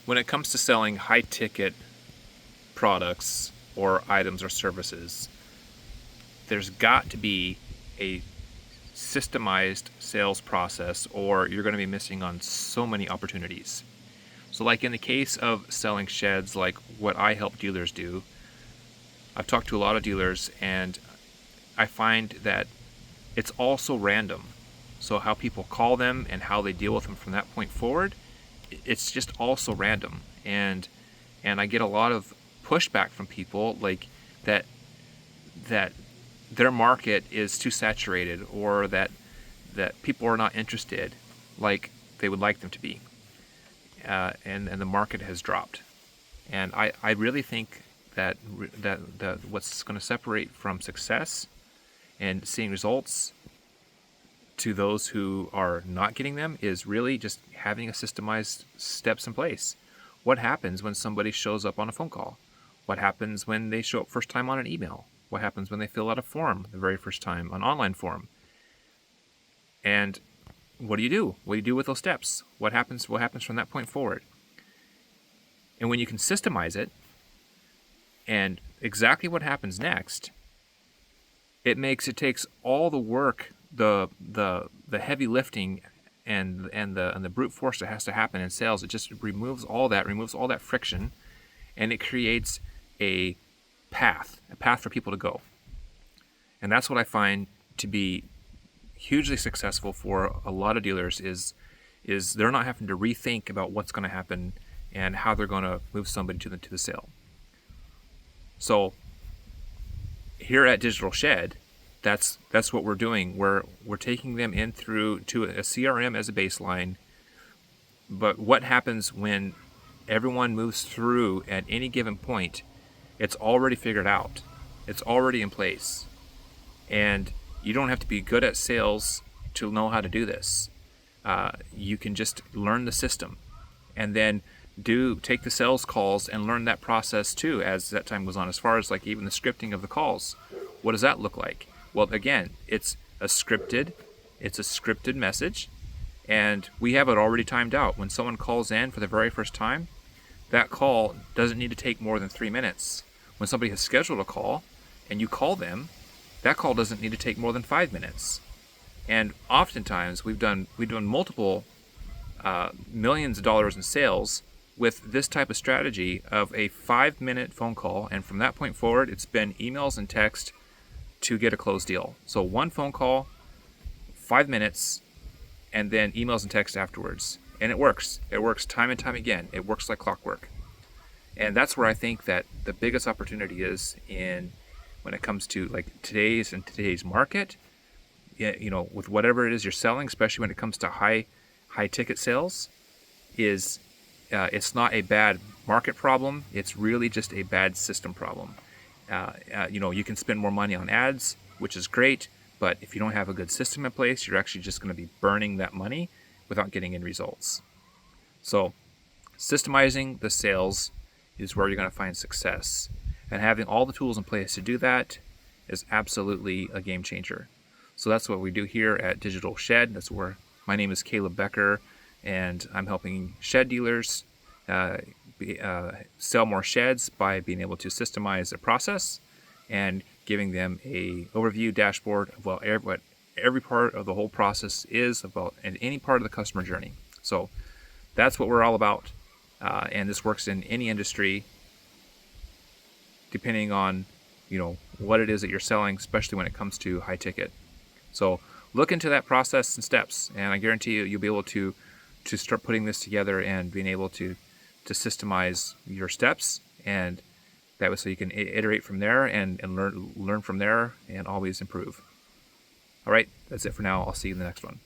When it comes to selling high-ticket products or items or services, there's got to be a systemized sales process, or you're going to be missing on so many opportunities. So like in the case of selling sheds, like what I help dealers do, I've talked to a lot of dealers and I find that it's also random. So how people call them and how they deal with them from that point forward, it's just also random. And I get a lot of pushback from people like that their market is too saturated, or that people are not interested like they would like them to be, and the market has dropped. And I really think that what's going to separate from success and seeing results to those who are not getting them is really just having a systemized steps in place. What happens when somebody shows up on a phone call? What happens when they show up first time on an email? What happens when they fill out a form the very first time, an online form? And what do you do? What do you do with those steps? What happens from that point forward? And when you can systemize it and exactly what happens next, it takes all the work, the heavy lifting and the brute force that has to happen in sales. It just removes all that friction, and it creates a path for people to go. And that's what I find to be hugely successful for a lot of dealers is they're not having to rethink about what's going to happen and how they're going to move somebody to the sale. So here at Digital Shed, that's what we're doing. We're taking them in through to a CRM as a baseline. But what happens when everyone moves through at any given point? It's already figured out. It's already in place. And you don't have to be good at sales to know how to do this. You can just learn the system, and then take the sales calls and learn that process too as that time goes on. As far as like even the scripting of the calls, what does that look like? Well, again, it's a scripted message, and we have it already timed out. When someone calls in for the very first time, that call doesn't need to take more than 3 minutes. When somebody has scheduled a call and you call them, that call doesn't need to take more than 5 minutes. And oftentimes we've done multiple millions of dollars in sales with this type of strategy of a 5-minute phone call, and from that point forward, it's been emails and text to get a closed deal. So one phone call, 5 minutes, and then emails and text afterwards. And it works. It works time and time again. It works like clockwork. And that's where I think that the biggest opportunity is when it comes to like today's market. With whatever it is you're selling, especially when it comes to high ticket sales, is it's not a bad market problem. It's really just a bad system problem. You can spend more money on ads, which is great, but if you don't have a good system in place, you're actually just going to be burning that money without getting any results. So systemizing the sales is where you're going to find success, and having all the tools in place to do that is absolutely a game changer. So that's what we do here at Digital Shed. That's where my name is Caleb Becker, and I'm helping shed dealers sell more sheds by being able to systemize the process and giving them a overview dashboard of what every part of the whole process is about, and any part of the customer journey. So that's what we're all about, and this works in any industry, depending on what it is that you're selling, especially when it comes to high ticket. So look into that process and steps, and I guarantee you'll be able to start putting this together and being able to systemize your steps, and that way so you can iterate from there and learn from there and always improve. All right, that's it for now. I'll see you in the next one.